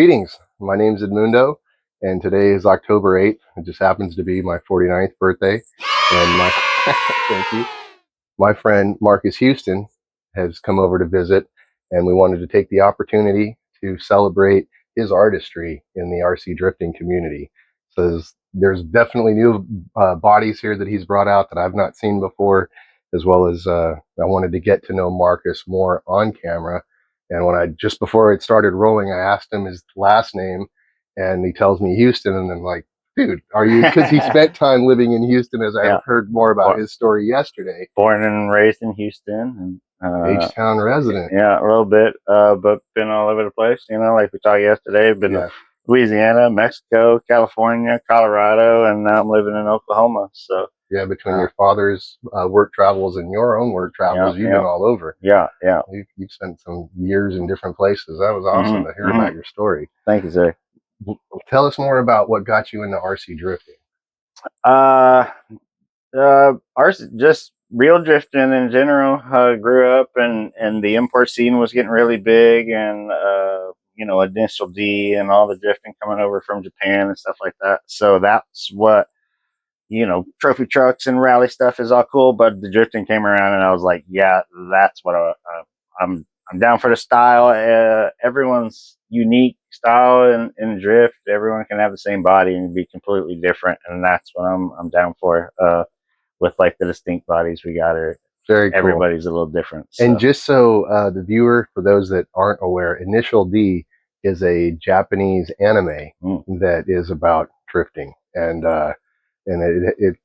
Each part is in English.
Greetings. My name's Edmundo, and today is October 8th. It just happens to be my 49th birthday. And my thank you. My friend Marcus Houston has come over to visit, and we wanted to take the opportunity to celebrate his artistry in the RC drifting community. So there's definitely new bodies here that he's brought out that I've not seen before, as well as I wanted to get to know Marcus more on camera. And when just before it started rolling, I asked him his last name, and he tells me Houston, and I'm like, dude, are you? Because he spent time living in Houston, as I heard more about his story yesterday. Born and raised in Houston, and H-Town resident. Yeah, a little bit, but been all over the place. You know, like we talked yesterday. Been to Louisiana, Mexico, California, Colorado, and now I'm living in Oklahoma. So yeah, between your father's work travels and your own work travels, you've been all over. Yeah. You've spent some years in different places. That was awesome to hear about your story. Thank you, sir. Tell us more about what got you into RC drifting. RC, just real drifting in general. Grew up and the import scene was getting really big, and you know, Initial D and all the drifting coming over from Japan and stuff like that. So that's what, you know, trophy trucks and rally stuff is all cool, but the drifting came around, and I was like, yeah, that's what I'm down for the style. Everyone's unique style in drift. Everyone can have the same body and be completely different, and that's what I'm down for. With like the distinct bodies we got, are very cool. Everybody's a little different. So. And just so the viewer, for those that aren't aware, Initial D is a Japanese anime that is about drifting, and it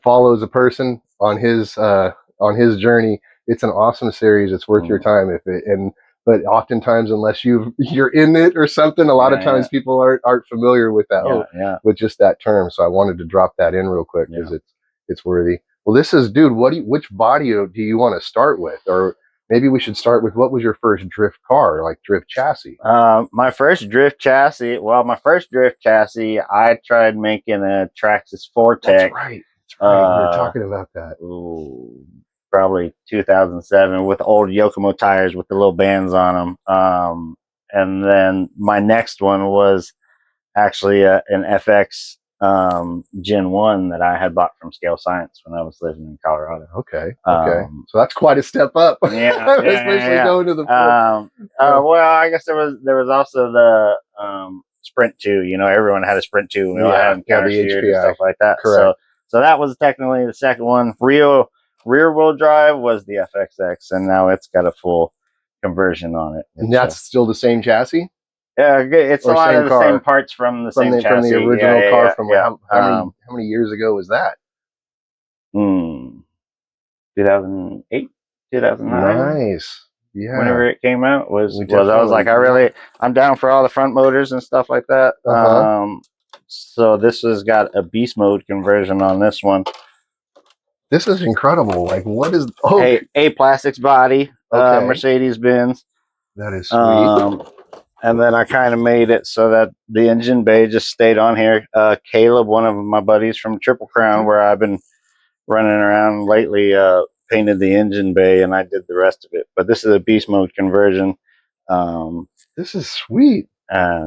follows a person on his journey. It's an awesome series. It's worth your time but oftentimes, unless you're in it or something, a lot of times people aren't familiar with that with just that term. So I wanted to drop that in real quick because it's worthy. Well, this is, dude, which body do you want to start with? Or maybe we should start with, what was your first drift car, like drift chassis? My first drift chassis, I tried making a Traxxas Vortec. That's right. We were talking about that. Probably 2007, with old Yokomo tires with the little bands on them. And then my next one was actually an FX Gen 1 that I had bought from Scale Science when I was living in Colorado. Okay. So that's quite a step up. Especially going to the well, I guess there was also the Sprint 2. You know, everyone had a Sprint 2. We all had counter steered and stuff like that. Correct. So that was technically the second one. Rear wheel drive was the FXX, and now it's got a full conversion on it. And that's still the same chassis? Yeah, it's a lot of the same parts from the same chassis. From the original car. How many years ago was that? 2008, 2009. Nice. Yeah. Whenever it came out, I was like, I'm down for all the front motors and stuff like that. So this has got a beast mode conversion on this one. This is incredible. Like, what is a plastics body, Mercedes Benz. That is sweet. And then I kind of made it so that the engine bay just stayed on here. Caleb, one of my buddies from Triple Crown, where I've been running around lately, painted the engine bay, and I did the rest of it. But this is a beast mode conversion. This is sweet.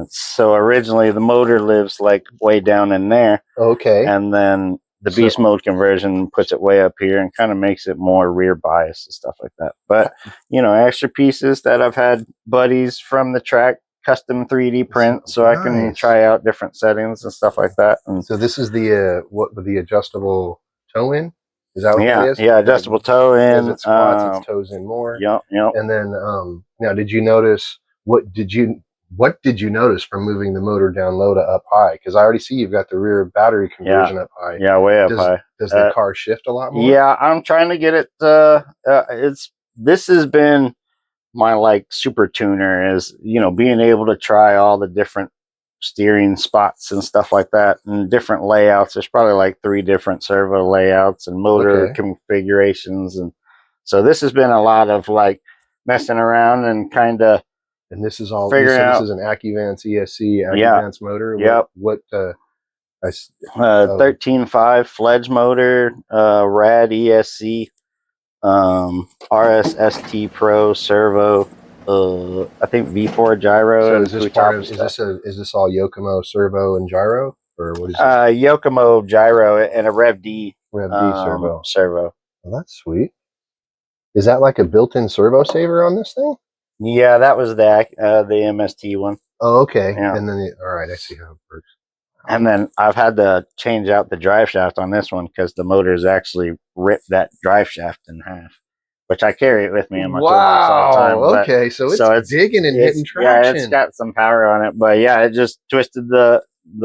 So originally the motor lives like way down in there. Okay. And then the beast mode conversion puts it way up here and kind of makes it more rear bias and stuff like that. But, you know, extra pieces that I've had buddies from the track custom 3D print, so I can try out different settings and stuff like that. And so this is the adjustable toe in? Is that what it is? Yeah, adjustable toe in. As it squats, its toes in more. Yep. And then now, did you notice what did you notice from moving the motor down low to up high? Because I already see you've got the rear battery conversion up high. Yeah, way up high. Does the car shift a lot more? Yeah, I'm trying to get it. This has been my like super tuner, is, you know, being able to try all the different steering spots and stuff like that, and different layouts. There's probably like 3 different servo layouts and motor configurations, and so this has been a lot of like messing around and kind of. And this is all figuring out. This is an AccuVance ESC AccuVance motor. Yep. What 13.5 Fledge motor, Rad ESC, RSST Pro servo. I think V4 gyro So and is this part Futaba of stuff. is this all Yokomo servo and gyro, or what is this? Yokomo gyro and a Rev D Rev D servo. servo. Well, that's sweet. Is that like a built-in servo saver on this thing? Yeah, that was the MST one. Oh, okay. Yeah. And then all right, I see how it works. And then I've had to change out the drive shaft on this one because the motor's actually ripped that drive shaft in half, which I carry it with me in my toolbox all the Wow. time. But Okay, so it's digging and hitting yeah, it's traction. got some power on it. But yeah, it just twisted the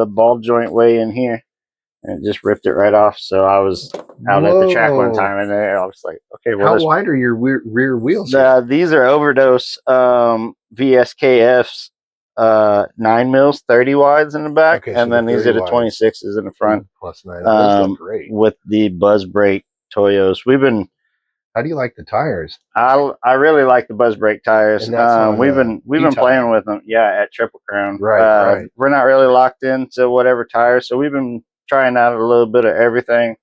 ball joint way in here, and it just ripped it right off. So I was out at the track one Whoa. time, and I was like, okay, well, How wide are your rear wheels here? these are overdose VSKFs 9 mils 30 wides in the back, Okay, so and the then these 30 are the wides 26s in the front, plus 9. Those look great. with the buzz brake Toyos. How do you like the tires? I really like the buzz brake tires. And that's on We've been playing with them, yeah, at Triple Crown. Right. We're not really locked into whatever tires, so we've been trying out a little bit of everything.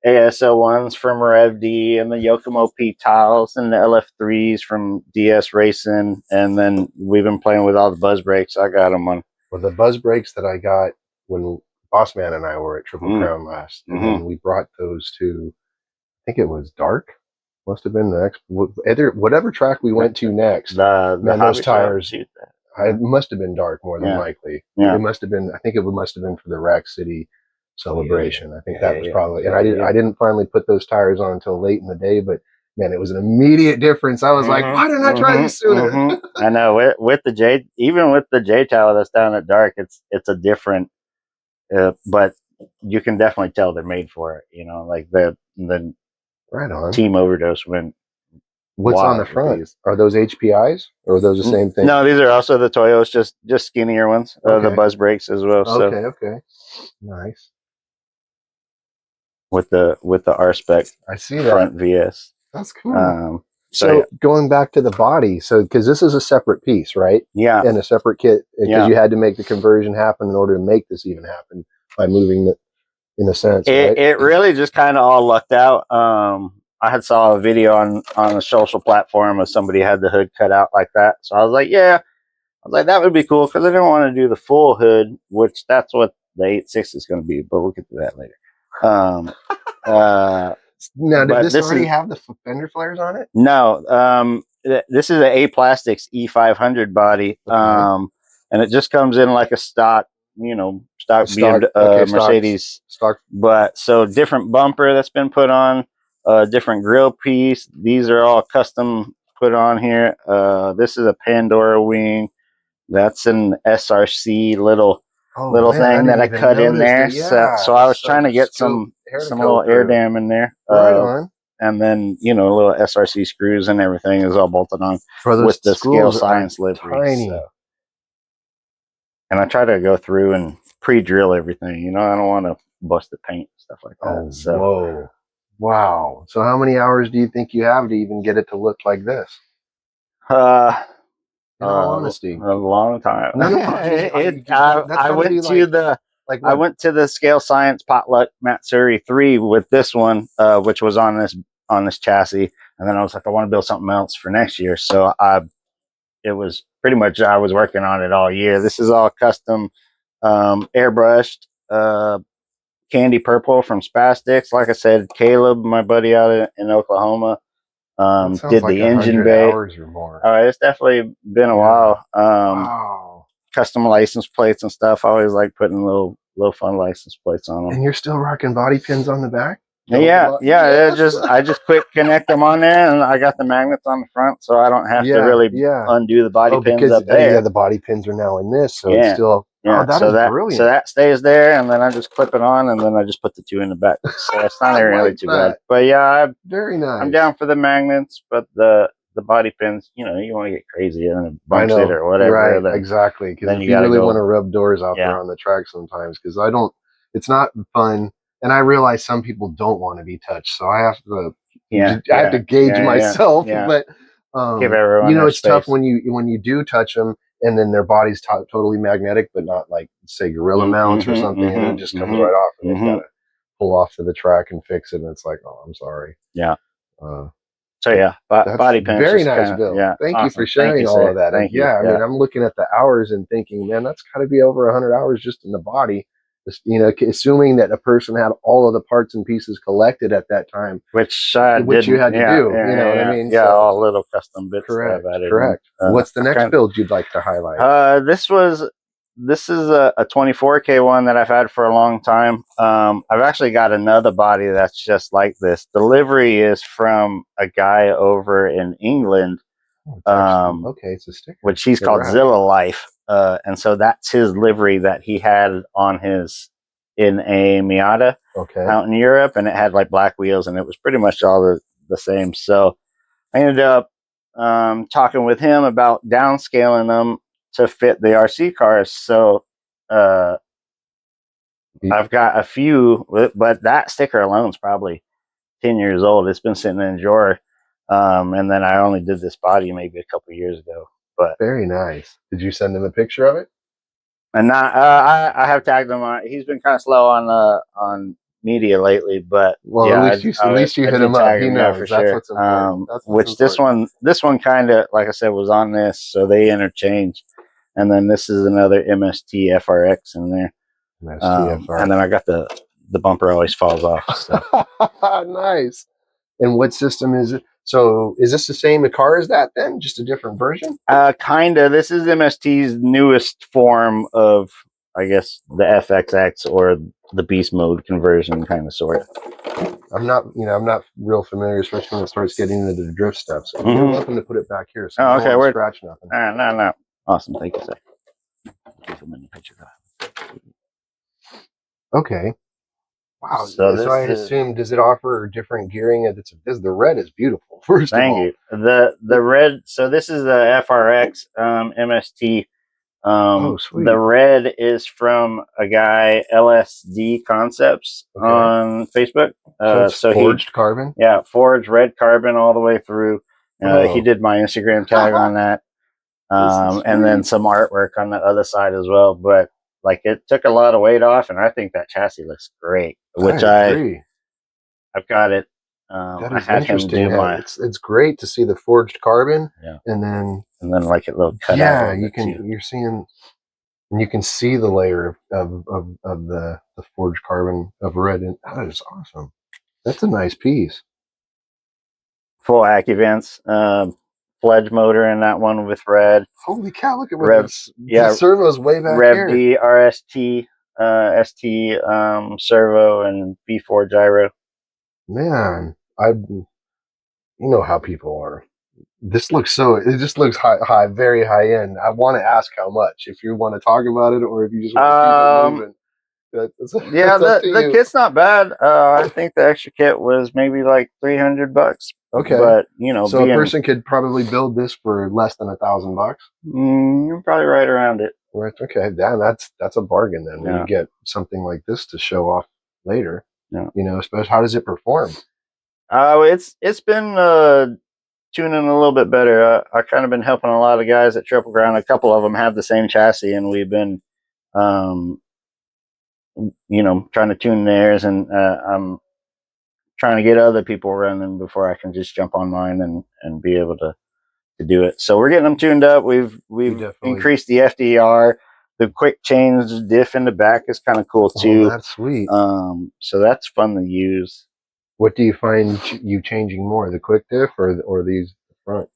ASL ones from Rev D, and the Yokomo P tiles, and the LF3s from DS Racing, and then we've been playing with all the buzz brakes. I got them on. Well, the buzz brakes that I got when Bossman and I were at Triple Crown last, and then we brought those to, I think it was Dark. Must have been the next, whatever track we went to next. Man, those tires. It must have been Dark more than likely. Yeah. It must have been. I think it must have been for the Rack City celebration. I think that was probably. And I didn't finally put those tires on until late in the day, but man, it was an immediate difference. I was like, why didn't I try this sooner? I know with the J, even with the J tower that's down at Dark, it's a different, but you can definitely tell they're made for it. You know, like the right on. Team Overdose went. What's on the front? Are those HPIs or are those the same thing? No, these are also the Toyos, just skinnier ones. Okay. The buzz brakes as well. Okay, nice. With the R-Spec, I see front that. VS. That's cool. So going back to the body, so because this is a separate piece, right? Yeah. And a separate kit, because you had to make the conversion happen in order to make this even happen by moving it, in a sense, right? It really just kind of all lucked out. I had saw a video on a social platform of somebody had the hood cut out like that, so I was like, yeah, that would be cool because I didn't want to do the full hood, which that's what the 8.6 is going to be, but we'll get to that later. Now, did this already have the fender flares on it? No. This is an A Plastics E500 body, and it just comes in like a stock, stock Mercedes stock. But so different bumper that's been put on, different grill piece. These are all custom put on here. This is a Pandora wing. That's an SRC little thing that I cut in there. So I was trying to get some little air dam in there. Right on. And then, little SRC screws and everything is all bolted on with the Scale Science livery. So. And I try to go through and pre-drill everything. I don't want to bust the paint, stuff like that. Whoa. Wow. So how many hours do you think you have to even get it to look like this? In all honesty, a long time. I went to the Scale Science Potluck Matsuri 3 with this one, which was on this chassis, and then I was like, I want to build something else for next year. So it was pretty much I was working on it all year. This is all custom, airbrushed, candy purple from Spastics. Like I said, Caleb, my buddy out in Oklahoma, did the engine bay. Hours or more. It's definitely been a while. Wow. Custom license plates and stuff. I always like putting little fun license plates on them. And you're still rocking body pins on the back? Yeah. I just quick connect them on there, and I got the magnets on the front, so I don't have to really undo the body pins up there. Yeah, the body pins are now in this, so it's still. Yeah, that is brilliant. So that stays there, and then I just clip it on, and then I just put the two in the back. So it's not really too bad. But yeah, very nice. I'm down for the magnets, but the body pins, you want to get crazy and it bumps it or whatever. Right, then, exactly. Because you really want to rub doors out there on the track sometimes, because it's not fun, and I realize some people don't want to be touched, so I have to. I have to gauge myself, but give everyone it's space. Tough when you do touch them. And then their body's totally magnetic, but not like, say, Gorilla mounts or something, and it just comes right off, and they've got to pull off to the track and fix it, and it's like, oh, I'm sorry. Yeah. So yeah, That's body pinch very is nice, kind of, Bill. yeah, Thank you for awesome. Thank sharing you, all of sir. that. And Thank you. yeah, I mean, Yeah. I'm looking at the hours and thinking, man, that's got to be over 100 hours just in the body. Just, assuming that a person had all of the parts and pieces collected at that time, Which which you didn't, had to yeah, do. You know what I mean? yeah, So all little custom bits that I've correct, added in. correct. What's the next Kind build you'd like to highlight? this is a 24K one that I've had for a long time. I've actually got another body that's just like this. Delivery is from a guy over in England. Oh, it's actually, okay, it's a sticker. Which he's called rack. Zilla Life. And so that's his livery that he had on his in a Miata out in Europe, and it had like black wheels, and it was pretty much all the same. So I ended up talking with him about downscaling them to fit the RC cars. So I've got a few, but that sticker alone is probably 10 years old. It's been sitting in a drawer. And then I only did this body maybe a couple years ago. But very nice. Did you send him a picture of it? And not, I have tagged him on. He's been kind of slow on media lately, but well, yeah, at least you hit him up. He knows for that's sure. what's important. That's what's Which important. this one kind of, like I said, was on this, so they interchange. And then this is another MST FRX in there. And then I got the bumper always falls off. So. Nice. And what system is it? So is this the same car as that then? Just a different version? Kinda. This is MST's newest form of, I guess, the FXX or the beast mode conversion, kind of sort of. I'm not real familiar, especially when it starts getting into the drift stuff. So you're welcome to put it back here. So okay, we're scratch nothing. No. Awesome, thank you, sir. Okay. Wow. So, I assume, does it offer different gearing? The red is beautiful. First of all, thank you. The red. So this is the FRX MST. Oh, sweet. The red is from a guy, LSD Concepts, on Facebook. So it's forged carbon? Yeah, forged red carbon all the way through. He did my Instagram tag on that. And then some artwork on the other side as well. But like, it took a lot of weight off, and I think that chassis looks great. Which I agree. I've got it. That is interesting. It's great to see the forged carbon, and then like a little cut. Yeah, you're seeing, and you can see the layer of the forged carbon of red, and that is awesome. That's a nice piece. Full AccuVents, Fledge motor in that one with red. Holy cow! Look at what the servo's way back here. Rev D RST ST servo and V4 gyro. Man, you know how people are. This looks it just looks high, very high end. I want to ask how much, if you want to talk about it, or if you just want to keep it moving. Yeah, the kit's not bad. I think the extra kit was maybe like $300. Okay, but so a person could probably build this for less than $1,000. You're probably right around it. Right. Okay. Damn, that's a bargain then. When you get something like this to show off later. Yeah. Especially, how does it perform? It's been tuning a little bit better. I've kind of been helping a lot of guys at Triple Crown. A couple of them have the same chassis, and we've been trying to tune theirs, and I'm trying to get other people running before I can just jump on mine and be able to do it. So we're getting them tuned up. We've increased the FDR. The quick change diff in the back is kind of cool too. Oh, that's sweet. So that's fun to use. What do you find you changing more, the quick diff or these front?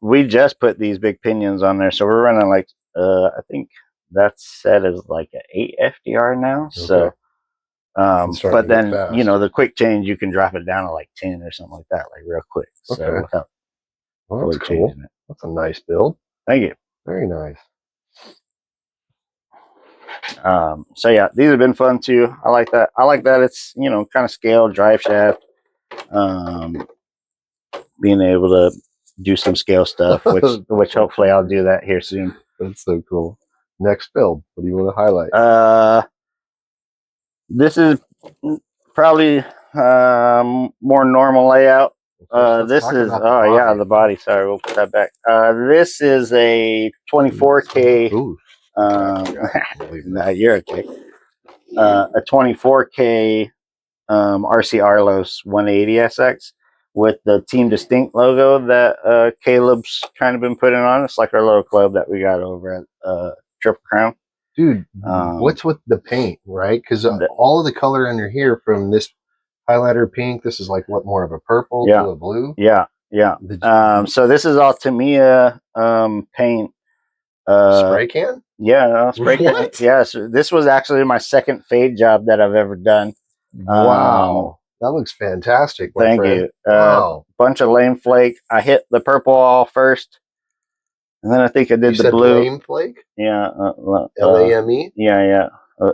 We just put these big pinions on there, so we're running like I think that set is like an 8 FDR now. Okay. So but then the quick change, you can drop it down to like 10 or something like that, like real quick. Okay. So without that's cool. That's a nice build. Thank you. Very nice. So yeah, these have been fun too. I like that. It's kind of scale drive shaft. Being able to do some scale stuff, which hopefully I'll do that here soon. That's so cool. Next build, what do you want to highlight? This is probably more normal layout. This is the body. Sorry, we'll put that back. This is a 24K. Ooh. Nah, you're okay. A 24K RC Arlos 180 SX. with the Team Distinct logo that Caleb's kind of been putting on. It's like our little club that we got over at Triple Crown. Dude, what's with the paint, right? Because all of the color under here from this highlighter pink, this is like what, more of a purple to a blue? Yeah. So this is all Tamiya paint. Spray can? Yeah, spray can. Yeah, so this was actually my second fade job that I've ever done. Wow. That looks fantastic, my thank friend. you. Wow. Bunch of lame flake. I hit the purple all first, and then I think I did the blue. Lame flake? Yeah. LAME? Yeah. I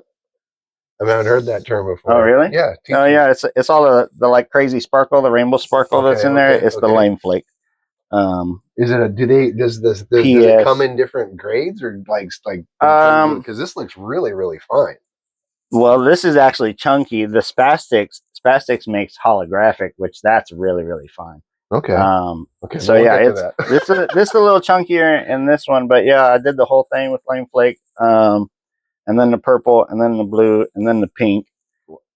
haven't heard that term before. Oh, really? Yeah. Oh, yeah. It's all the like crazy sparkle, the rainbow sparkle that's in there. It's the lame flake. Is it a? Does it come in different grades or like because this looks really fine. Well, this is actually chunky. The Spastics makes holographic, which that's really fine. Okay. Okay. So yeah, it's this is a little chunkier in this one, but yeah, I did the whole thing with lame flake, and then the purple, and then the blue, and then the pink.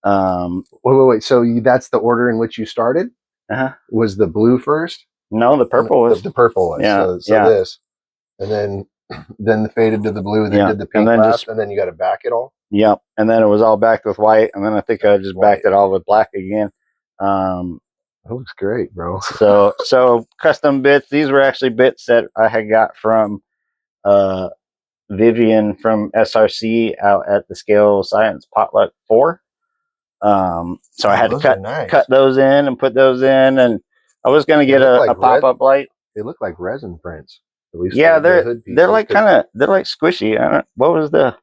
Wait. So that's the order in which you started? Was the blue first? No, the purple was the purple was. Yeah. So this, and then the faded to the blue, then did the pink last, and then you got to back it all. Yep, and then it was all backed with white, and then I think I just backed it all with black again. That looks great, bro. so custom bits. These were actually bits that I had got from Vivian from SRC out at the Scale Science Potluck 4. So I had to cut those in and put those in, and I was going to get a pop-up light. They look like resin prints. At least yeah, they're like they're like squishy. What was the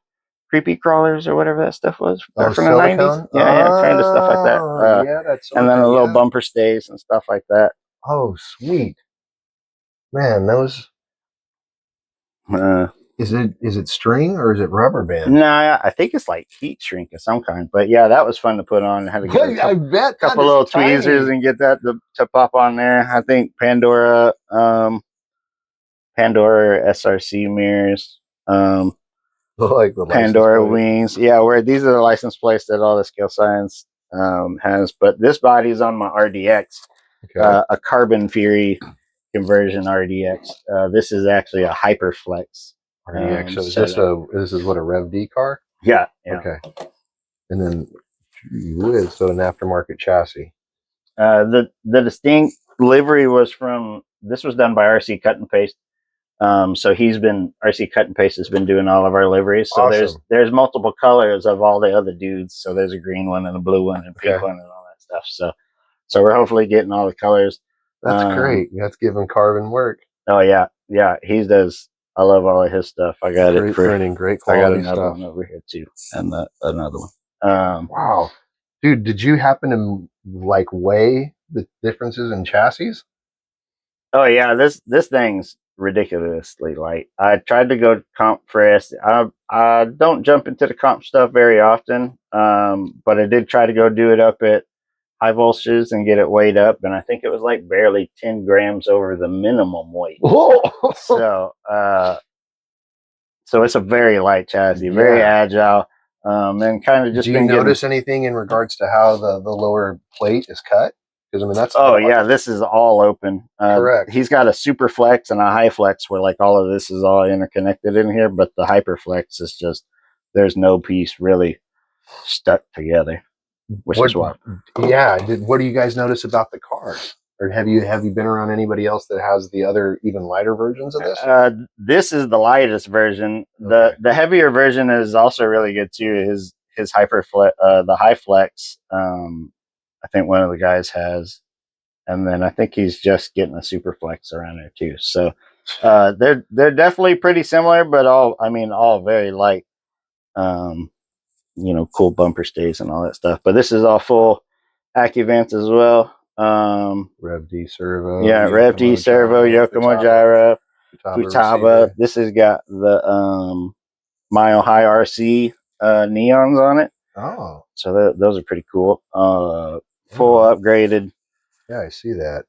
creepy crawlers or whatever that stuff was from the 90s? Yeah, kind of stuff like that. Yeah, that's and then a little bumper stays and stuff like that. Oh, sweet, man! Those. Is it string or is it rubber band? Nah, I think it's like heat shrink of some kind. But yeah, that was fun to put on. I had to get a couple little tweezers and get that to pop on there. I think Pandora SRC mirrors, like the Pandora wings. Yeah, where these are the license plates that all the Scale Science has. But this body is on my RDX, a Carbon Fury conversion RDX. This is actually a Hyperflex RDX. So this is what, a Rev D car? Yeah. Okay. And then so an aftermarket chassis. The Distinct livery was this was done by RC Cut and Paste. So RC Cut and Paste has been doing all of our liveries. So there's multiple colors of all the other dudes. So there's a green one and a blue one and a pink one and all that stuff. So we're hopefully getting all the colors. That's great. That's giving Carbon work. Oh yeah. He does. I love all of his stuff. I got it for printing, great quality stuff. I got another one over here too, and another one. Wow, dude, did you happen to like weigh the differences in chassis? Oh yeah, this thing's ridiculously light. I tried to go comp first. I don't jump into the comp stuff very often, but I did try to go do it up at high voltages and get it weighed up, and I think it was like barely 10 grams over the minimum weight. So it's a very light chassis, very agile, and kind of just. Do you notice anything in regards to how the lower plate is cut? Because I mean that's. Oh yeah, this is all open. Correct. He's got a super flex and a high flex where like all of this is all interconnected in here, but the hyperflex is just there's no piece really stuck together, which is why. Yeah. What do you guys notice about the car? Or have you been around anybody else that has the other even lighter versions of this? This is the lightest version. The heavier version is also really good too. His hyperflex, the high flex. I think one of the guys has, and then I think he's just getting a super flex around there too. So they're definitely pretty similar, but all very light. Cool bumper stays and all that stuff. But this is all full AccuVents as well. Rev D servo. Yeah, Rev D servo, Yokomo gyro, Futaba. This has got the Mile High RC neons on it. Oh, so those are pretty cool. Full upgraded. Yeah, I see that.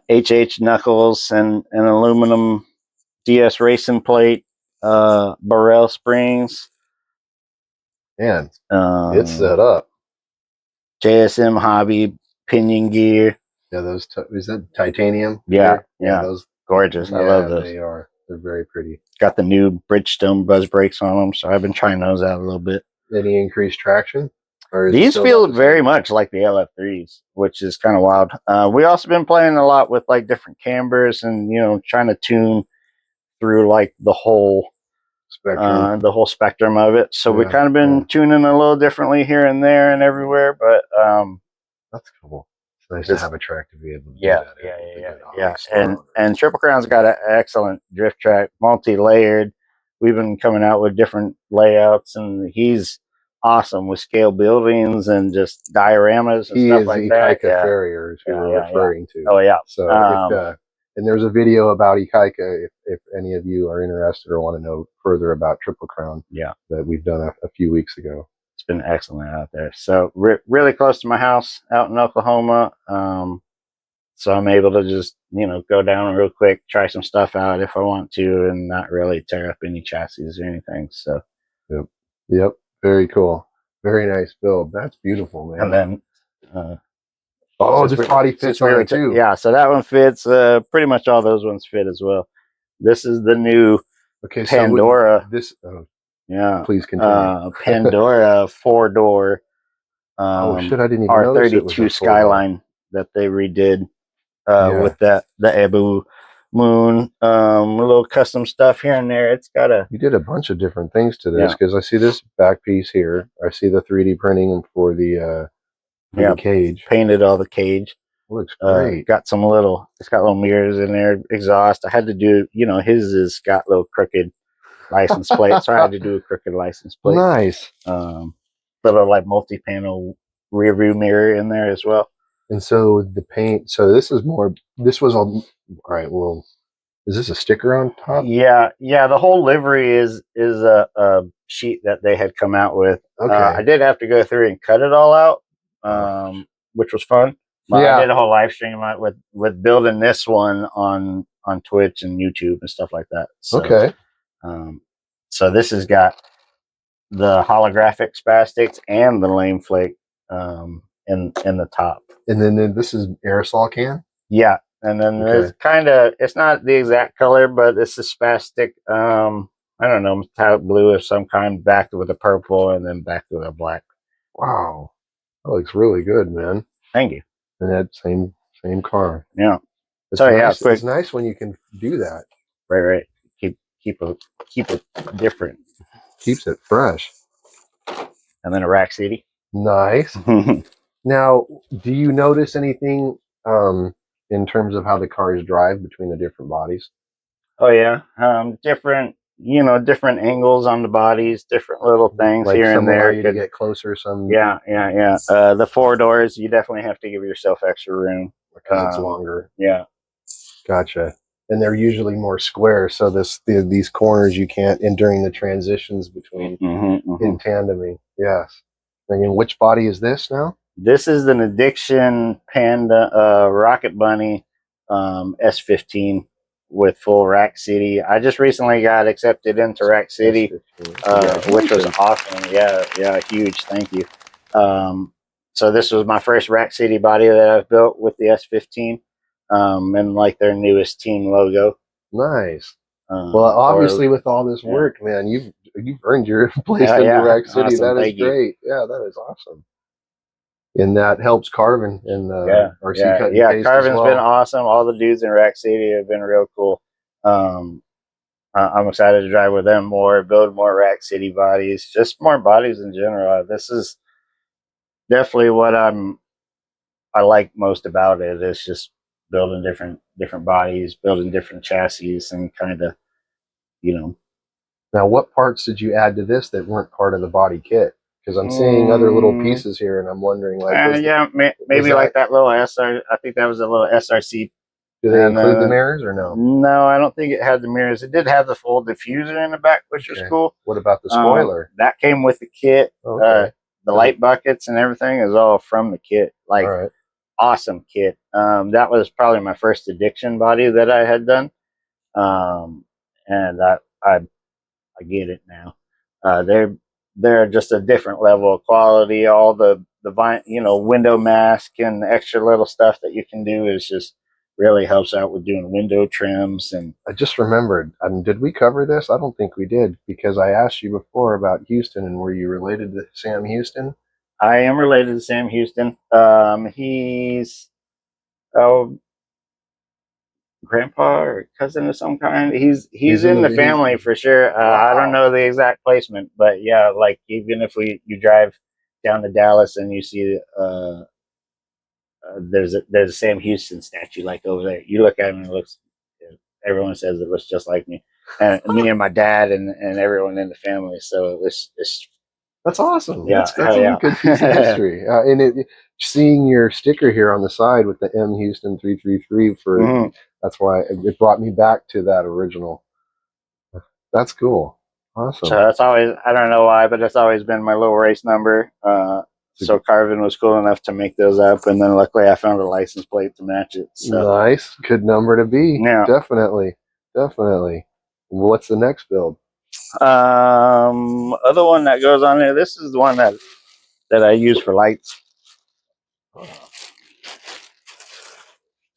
HH knuckles and an aluminum DS racing plate. Burrell springs. Man, it's set up. JSM Hobby pinion gear. Yeah, those is that titanium? Yeah, Yeah, yeah, those. gorgeous. I love Yeah, those. they are. They're very pretty. Got the new Bridgestone buzz brakes on them, so I've been trying those out a little bit. Any increased traction, or is it These still about feel the very same? much like the LF3s, which is kind of wild. We also been playing a lot with like different cambers and trying to tune through like Spectrum. the whole spectrum of it. So we Yeah, kind of yeah, been tuning a little differently here and there and everywhere, but that's cool. It's nice to this have a track to be able to do yeah, that in yeah, with a yeah, good yeah, hobby store and owner. and Triple Crown's got an excellent drift track, multi-layered. We've been coming out with different layouts, and he's awesome with scale buildings and just dioramas and He stuff is like that. Ikaika Yeah, Farrier, who yeah, we're yeah, yeah. referring to. Oh yeah. So if and there's a video about Ikaika if any of you are interested or want to know further about Triple Crown Yeah, that we've done a few weeks ago. it's been excellent out there. So really close to my house out in Oklahoma. So I'm able to just go down real quick, try some stuff out if I want to, and not really tear up any chassis or anything. So Yep. Yep. Very cool. Very nice build. That's beautiful, and man. then Oh, this body fits on it too. yeah, so that one fits. Pretty much all those ones fit as well. This is the new Okay, so Pandora. this. Oh, Yeah, please continue. Pandora 4-door Oh shit! I didn't even notice it was a R32 4-door. Skyline that they redid Yeah, with the Ebu Moon, a little custom stuff here and there. It's got a you did a bunch of different things to this yeah, because I see this back piece here. I see the 3D printing for the yeah, cage. painted all the cage. Looks great. Got some it's got little mirrors in there, exhaust. I had to do, his has got little crooked license plate, so I had to do a crooked license plate. Nice. Little like multi-panel rear view mirror in there as well. And so the paint. So this is more. This was all right. Well, is this a sticker on top? Yeah, yeah. The whole livery is a sheet that they had come out with. Okay. I did have to go through and cut it all out, Oh. which was fun. I Yeah. did a whole live stream with building this one on Twitch and YouTube and stuff like that. So, Okay. So this has got the holographic spastics and the lame flake in the top. And then this is aerosol can. Yeah, and then Okay. it's not the exact color, but it's a spastic. I don't know, metallic blue of some kind, backed with a purple, and then backed with a black. Wow, that looks really good, man. Thank you. And that same car. Yeah. It's So yeah, nice. quick. It's nice when you can do that. Right. Keep it different. Keeps it fresh. And then a Rack City. Nice. Now, do you notice anything in terms of how the cars drive between the different bodies? Oh yeah, different angles on the bodies, different little things Like here some and allow there. you to get closer, some Yeah. The 4 doors, you definitely have to give yourself extra room because it's longer. Yeah. Gotcha. And they're usually more square, so these corners you can't, and during the transitions between in tandeming. Yes. And then which body is this now? This is an Addiction Panda Rocket Bunny S15 with full Rack City. I just recently got accepted into Rack City, which was awesome. Yeah, huge. Thank you. So this was my first Rack City body that I've built with the S15, and like their newest team logo. Nice. Well, obviously, with all this work, man, you've earned your place into Rack City. Awesome. That is great. Yeah, that is awesome. And that helps carving and RC cut and paste carving's as well. been awesome. All the dudes in Rack City have been real cool. I'm excited to drive with them more, build more Rack City bodies, just more bodies in general. This is definitely what I like most about it. It's just building different bodies, building different chassis, and kind of Now, what parts did you add to this that weren't part of the body kit? Because I'm seeing other little pieces here, and I'm wondering, like, maybe like that little SR. I think that was a little SRC. Do they include the mirrors or no? No, I don't think it had the mirrors. It did have the full diffuser in the back, which was cool. What about the spoiler? That came with the kit. Okay. The light buckets and everything is all from the kit. Like, awesome kit. That was probably my first Addiction body that I had done. And I get it now. They're just a different level of quality. All the window mask and extra little stuff that you can do is just really helps out with doing window trims. And I just remembered, did we cover this? I don't think we did, because I asked you before about Houston, and were you related to Sam Houston? I am related to Sam Houston. He's grandpa or cousin of some kind. He's in the family for sure. Wow. I don't know the exact placement, but yeah, like even if you drive down to Dallas and you see there's a Sam Houston statue like over there. You look at him and it looks. Everyone says it looks just like me, and me and my dad and everyone in the family. So it's that's awesome. Yeah, that's a good piece of history. And seeing your sticker here on the side with the M Houston 333 for that's why it brought me back to that original. That's cool. Awesome. So that's always, I don't know why, but that's always been my little race number. So Carvin was cool enough to make those up, and then luckily I found a license plate to match it. So. Nice, good number to be. Yeah, definitely. What's the next build? Other one that goes on there. This is the one that I use for lights,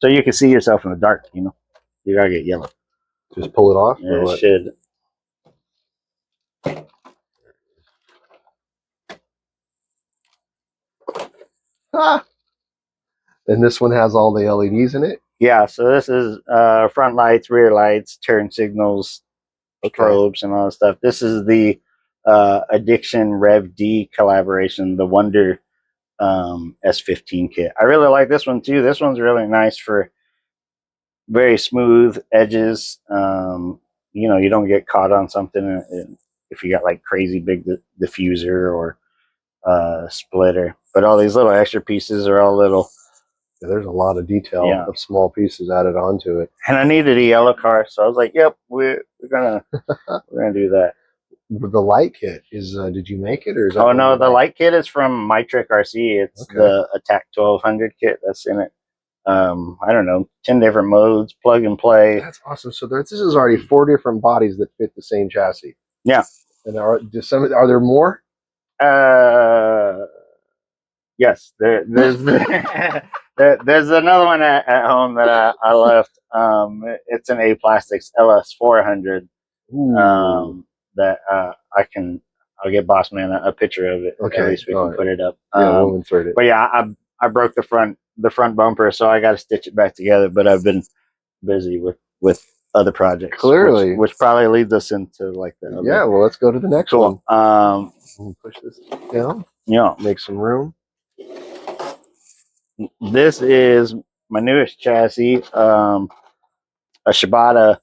so you can see yourself in the dark. You gotta get yellow. Just pull it off. Yeah, or what? It should. Ah. And this one has all the LEDs in it? Yeah, so this is front lights, rear lights, turn signals, strobes, and all that stuff. This is the Addiction Rev D collaboration, the Wonder S15 kit. I really like this one too. This one's really nice for very smooth edges. You don't get caught on something if you got like crazy big diffuser or splitter. But all these little extra pieces are all little. Yeah, there's a lot of detail of small pieces added onto it. And I needed a yellow car, so I was like, "Yep, we're gonna do that." The light kit is did you make it, or is that? Oh no, the light kit is from My Trick RC. It's the Attack 1200 kit that's in it. I don't know, 10 different modes, plug and play. That's awesome. So this is already 4 different bodies that fit the same chassis. Yeah. And are there more? Yes, there's there's another one at home that I left. It's an A Plastics LS 400. That I'll get Bossman a picture of it. Okay. At least we can put it up. Yeah, we'll insert it. But yeah, I broke the front bumper, so I got to stitch it back together. But I've been busy with other projects. Clearly, which probably leads us into like the other. Yeah. Well, let's go to the next one. Push this down. Yeah. Make some room. This is my newest chassis, a Shibata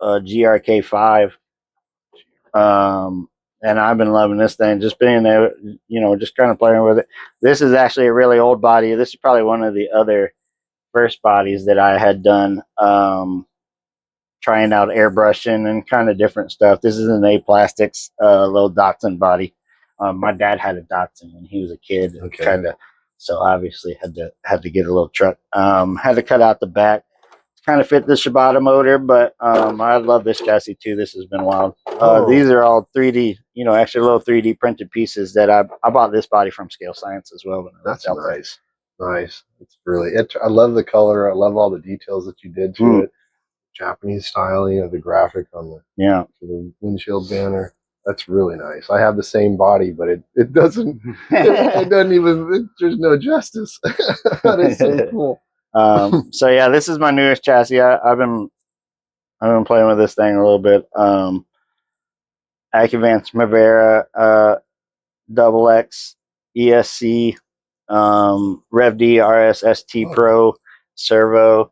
GRK5. And I've been loving this thing, just being there, just kind of playing with it. This is actually a really old body. This is probably one of the other first bodies that I had done, trying out airbrushing and kind of different stuff. This is an A Plastics little Datsun body. My dad had a Datsun when he was a kid, kind of. So obviously had to get a little truck. Had to cut out the back, kind of fit the Shibata motor, but I love this chassis too. This has been wild. These are all 3D, actually little 3D printed pieces that I bought this body from Scale Science as well. That's nice. Nice. It's really I love the color. I love all the details that you did to it. Japanese style, the graphic on the windshield banner. That's really nice. I have the same body, but it doesn't it doesn't even there's no justice. That is so cool. So yeah, this is my newest chassis. I've been playing with this thing a little bit. Acuvance Mavera Double X ESC Rev D RS ST Pro servo.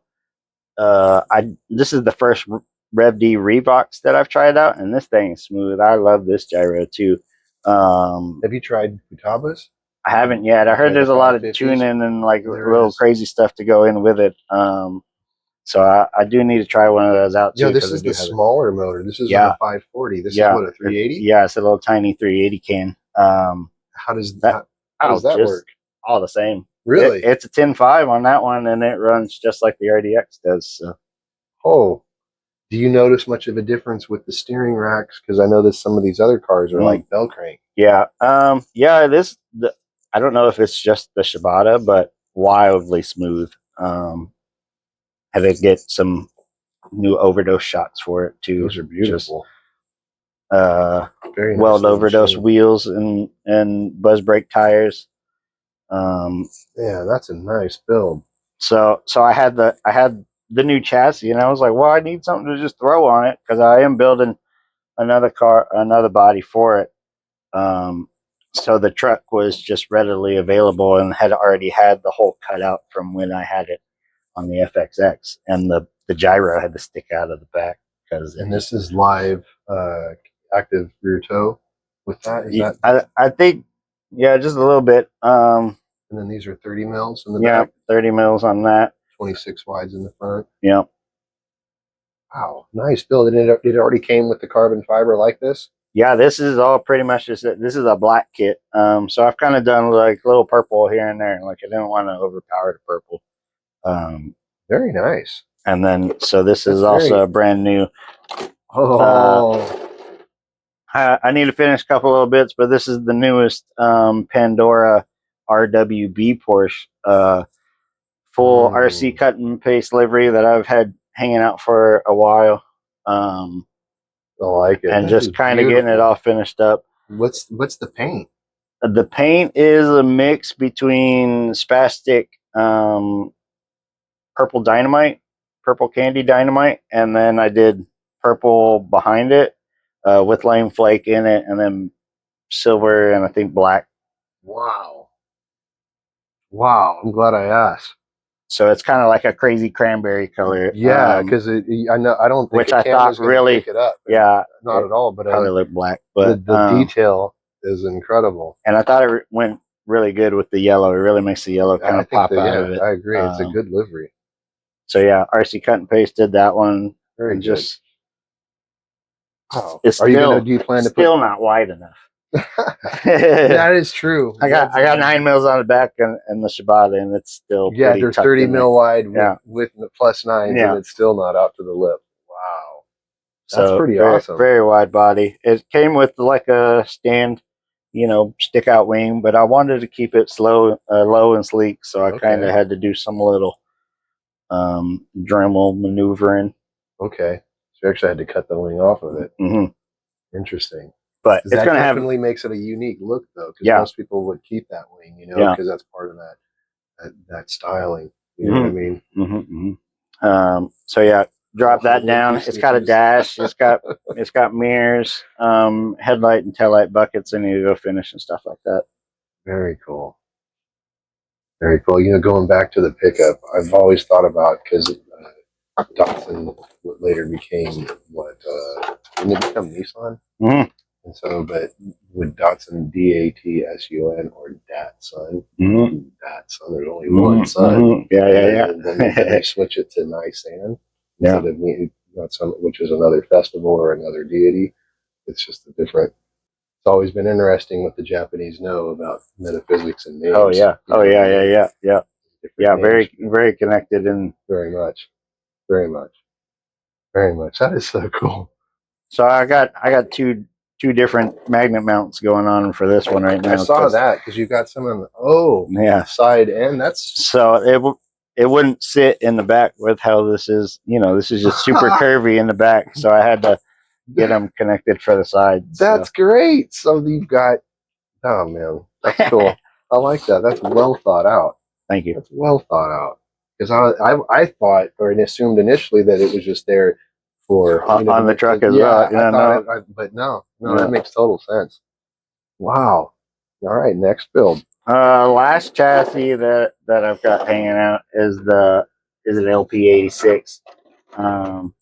This is the first Rev D Revox that I've tried out, and this thing is smooth. I love this gyro too. Have you tried Futaba's? I haven't yet. I heard there's a lot of tuning and like little crazy stuff to go in with it. So I do need to try one of those out too. Yeah, this is the smaller motor. This is a 540. This is what, a 380? Yeah, it's a little tiny 380 can. How does that work? All the same. Really? It's a 10.5 on that one, and it runs just like the RDX does. So. Oh, do you notice much of a difference with the steering racks? Because I know that some of these other cars are like bell crank. Yeah. I don't know if it's just the Shibata, but wildly smooth. Had to get some new overdose shots for it too. Those are beautiful. Very nice Weld little overdose machine. wheels and buzz brake tires. Yeah, that's a nice build. So I had the new chassis, and I was like, well, I need something to just throw on it because I am building another body for it. So the truck was just readily available and had already had the hole cut out from when I had it on the FXX, and the gyro had to stick out of the back because. And this is live active rear toe with that. Is that? I think, yeah, just a little bit. And then these are 30 mils in the Yeah, back. 30 mils on that. 26 wides in the front. Yeah. Wow, nice build. And it already came with the carbon fiber like this? Yeah, this is all pretty much just this is a black kit. So I've kind of done like little purple here and there. Like I didn't want to overpower the purple. Very nice. And then so this is also a brand new. Oh. I need to finish a couple little bits, but this is the newest Pandora RWB Porsche. Full RC cut and paste livery that I've had hanging out for a while. I like it. And that just kind of getting it all finished up. What's the paint? The paint is a mix between Spastic purple dynamite, purple candy dynamite, and then I did purple behind it with lame flake in it, and then silver and I think black. Wow. Wow, I'm glad I asked. So it's kind of like a crazy cranberry color. Yeah, because I know I don't think which I thought really pick it up. Yeah, not at all. But probably looked black, but the detail is incredible. And I thought it went really good with the yellow. It really makes the yellow kind of pop out of it. I agree. It's a good livery. So yeah, RC cut and paste did that one. Very good. Just wow. It's do you plan to still not wide enough? That is true. I got 9 mils on the back and the Shibata, and it's still they're 30 mil wide with the plus 9, and it's still not out to the lip. Wow, that's pretty awesome. Very wide body. It came with like a stand, stick out wing, but I wanted to keep it low and sleek, so I kind of had to do some little Dremel maneuvering. Okay, so you actually had to cut the wing off of it. Mm-hmm. Interesting. But it's going to definitely makes it a unique look, though, because most people would keep that wing, because that's part of that styling. You know what I mean? Mm-hmm. So yeah, drop that down. It's got a dash. It's got mirrors, headlight and taillight buckets. I need to go finish and stuff like that. Very cool. Very cool. Going back to the pickup, I've always thought about, because Datsun later became didn't it become Nissan? Mm-hmm. And so, but with Datsun, DATSUN or Datsun, Datsun, there's only one son. Yeah. And then they switch it to Nissan instead of Datsun, which is another festival or another deity. It's just a different. It's always been interesting what the Japanese know about metaphysics and names. Oh yeah. Yeah. Names. Very connected and very much. That is so cool. So I got two different magnet mounts going on for this one right now. I saw that because you've got some on the side end. That's so it wouldn't sit in the back with how this is. This is just super curvy in the back, so I had to get them connected for the sides. That's great. So you've got, oh man, that's cool. I like that. That's well thought out. Thank you. That's well thought out. Because I thought or assumed initially that it was just there for on the truck as well. But no, that makes total sense. Wow. All right, next build. Last chassis that I've got hanging out is an LP86. I'm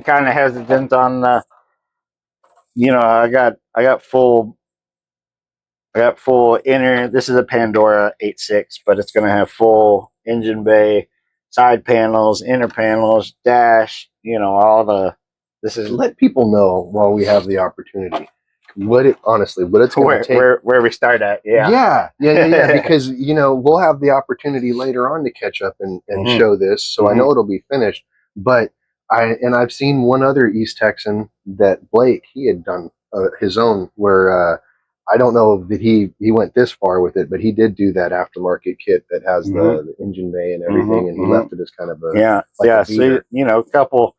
kind of hesitant on the. I got full inner. This is a Pandora 8.6, but it's going to have full engine bay, side panels, inner panels, dash. All the. This is let people know while we have the opportunity what it's going to take. Where we start at. Yeah. Because we'll have the opportunity later on to catch up and show this, so I know it'll be finished. But I've seen one other East Texan that Blake he had done his own where I don't know that he went this far with it, but he did do that aftermarket kit that has the engine bay and everything, and he left it as kind of a a So beater. you know, couple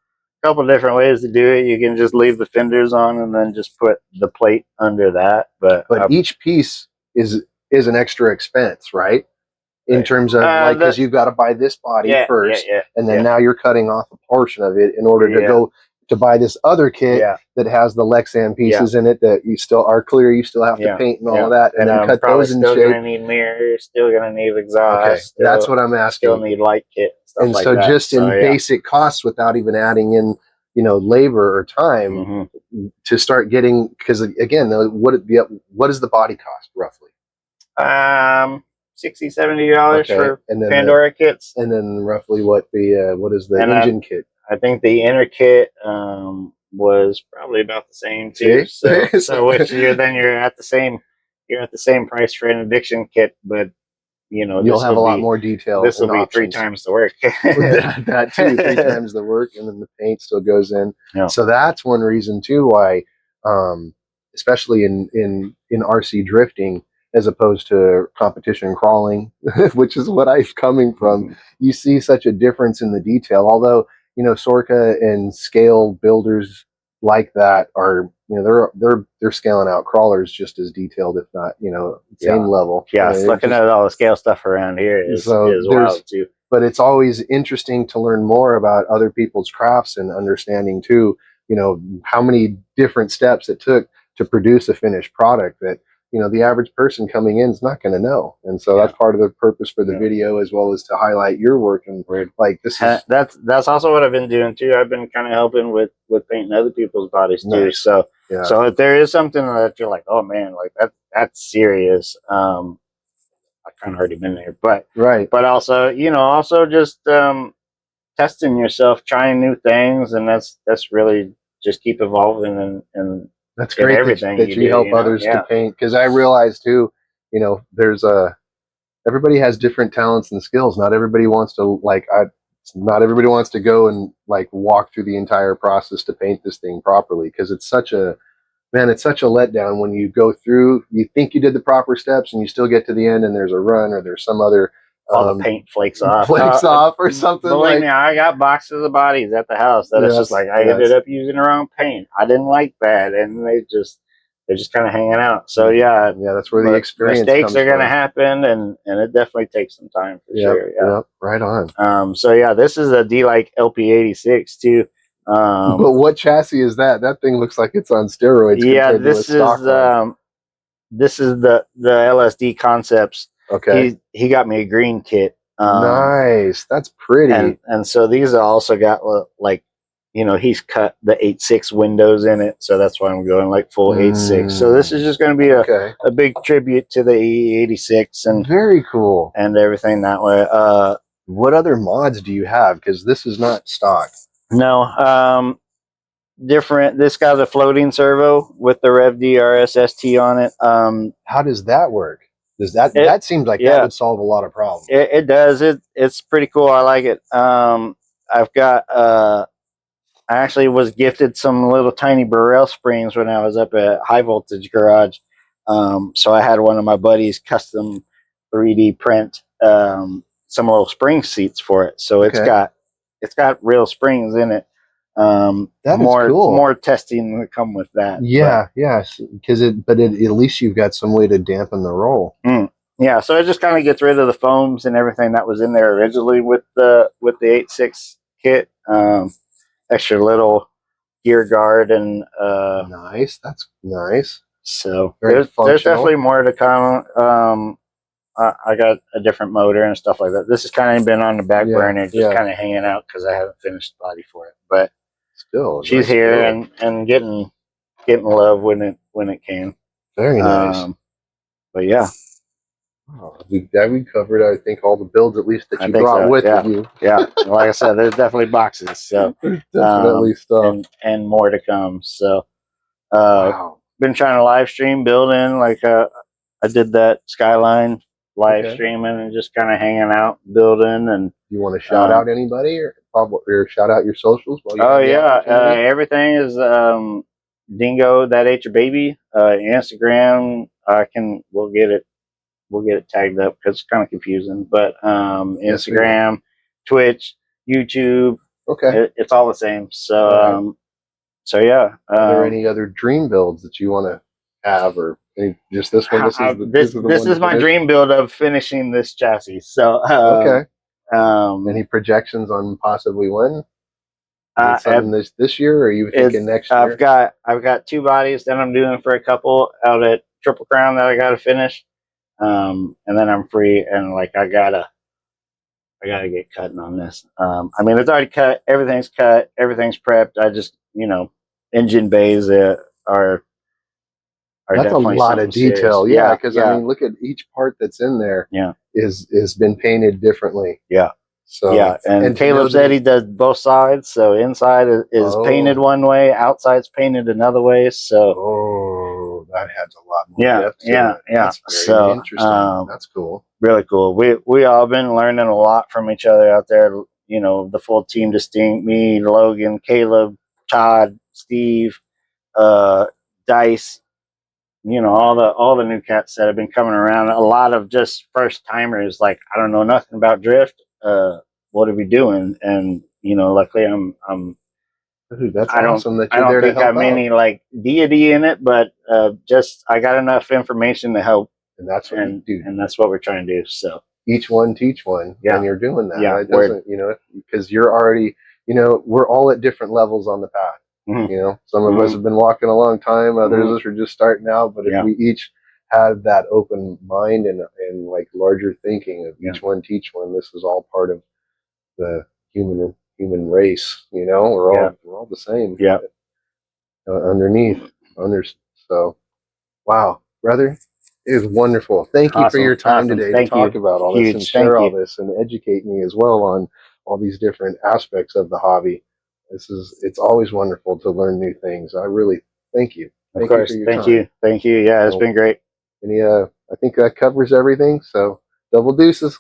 different ways to do it. You can just leave the fenders on and then just put the plate under that. But each piece is an extra expense, right? In terms of like, because you've got to buy this body first, and then now you're cutting off a portion of it in order to go to buy this other kit that has the Lexan pieces in it that you still are clear. You still have to paint and all of that, and then cut those in shape. Still gonna need mirrors. Still gonna need exhaust. Okay, that's what I'm asking. Still need light kit and stuff and like so that. just in basic costs, without even adding in, you know, labor or time to start getting, because again, what is the body cost roughly? $60-$70 for and then Pandora kits, and then roughly what is the engine kit? I think the inner kit was probably about the same too. So which you're at the same price for an addiction kit, but you know, you'll have a lot more detail. This will be 3 times the work. that too, 3 times the work, and then the paint still goes in. So that's one reason too why, especially in RC drifting, as opposed to competition crawling, which is what I'm coming from, you see such a difference in the detail. Although, you know, Sorka and scale builders like that are, you know, they're scaling out crawlers just as detailed, if not, you know, same level. Looking at all the scale stuff around here is wild too. But it's always interesting to learn more about other people's crafts and understanding too, you know, how many different steps it took to produce a finished product that, you know, the average person coming in is not going to know. And so that's part of the purpose for the video, as well as to highlight your work. And like, this is that's also what I've been doing too. I've been kind of helping with painting other people's bodies too. So so if there is something that you're like, oh man, like that's serious, I've kind of already been there, but also, you know, also just testing yourself, trying new things, and that's really just keep evolving and that's great everything that you help others to paint. Because I realize too, you know, there's everybody has different talents and skills. Not everybody wants to not everybody wants to go and like walk through the entire process to paint this thing properly, because it's such a letdown when you go through, you think you did the proper steps and you still get to the end and there's a run or there's some other all the paint flakes off or something. Believe me, I got boxes of bodies at the house that it's just like I ended up using the wrong paint. I didn't like that, and they're just kind of hanging out. So that's where the experience mistakes are going to happen, and it definitely takes some time for sure. Right on. So this is a D-like LP86 too. But what chassis is that? That thing looks like it's on steroids. This is the LSD Concepts. Okay. He got me a green kit. Nice. That's pretty. And so these also got like, you know, he's cut the 8.6 windows in it, so that's why I'm going like full 8.6. So this is just going to be a big tribute to the E86 and very cool and everything that way. What other mods do you have? Because this is not stock. No, different. This got a floating servo with the Rev D RSST on it. How does that work? Does that seems like that would solve a lot of problems? It does. It's pretty cool. I like it. I've got I actually was gifted some little tiny Burrell springs when I was up at High Voltage Garage. So I had one of my buddies custom 3D print some little spring seats for it. So it's got real springs in it. That is cool. More testing to come with that. Because at least you've got some way to dampen the roll. Yeah, so it just kind of gets rid of the foams and everything that was in there originally with the 8.6 kit. Extra little gear guard and nice. That's nice. So there's definitely more to come. I got a different motor and stuff like that. This has kind of been on the back burner, just kind of hanging out because I haven't finished the body for it. But still, she's here and getting love when it can. Very nice. But yeah. Oh, we covered, I think, all the builds at least that you brought with you. Yeah, like I said, there's definitely boxes. So definitely stuff and more to come. So been trying to live stream building. Like I did that Skyline live streaming and just kind of hanging out building. And you want to shout out anybody or shout out your socials? Everything is Dingo that ate your baby. Instagram, we'll get it tagged up because it's kind of confusing. But Yes, Instagram, Twitch, YouTube, okay. it's all the same. So All right. so yeah. Are there any other dream builds that you want to have, or just this one? This is the This one to is my finish. dream build of finishing this chassis. So Okay. um, Any projections on possibly when? Is it uh, something this year, or are you it's thinking next year? I've got 2 bodies that I'm doing for a couple out at Triple Crown that I got to finish, and then I'm free and like I gotta get cutting on this. I mean, it's already cut. Everything's cut. Everything's prepped. I just, engine bays are That's a definitely lot something of serious. detail. Yeah, Yeah, because I yeah, mean, look at each part that's in there yeah, is been painted differently. yeah, So, yeah. And and to know Caleb that said he does both sides. So inside is painted oh, one way, outside's painted another way. So oh, that adds a lot more yeah, depth to yeah, it. yeah. That's very So interesting. That's cool. really cool. We all been learning a lot from each other out there. The full team, Distinct, me, Logan, Caleb, Todd, Steve, Dice, all the new cats that have been coming around. A lot of just first timers, like I don't know nothing about drift. What are we doing? And luckily Dude, that's I don't awesome that I you're don't there to think help I'm out. any like deity in it, but just I got enough information to help, And that's what you and do. and that's what we're trying to do. So Each one teach one, yeah, and you're doing that. yeah, It word. doesn't, because you're already, we're all at different levels on the path. Hmm. Some of us Hmm. have been walking a long time, others Hmm. of us are just starting out. But if Yeah, we each have that open mind and like larger thinking of yeah, each one teach one, this is all part of the human race. We're yeah, all the same yeah. underneath. Under so wow, brother, it was wonderful. Thank you for Awesome, your time awesome. today to Thank talk you. about all this and Huge. share Thank all you. this and educate me as well on all these different aspects of the hobby. It's always wonderful to learn new things. I really thank you. Of Thank you for course. your Thank time. you. Thank you. Yeah, it's Well, been great. I think that covers everything. So double deuces.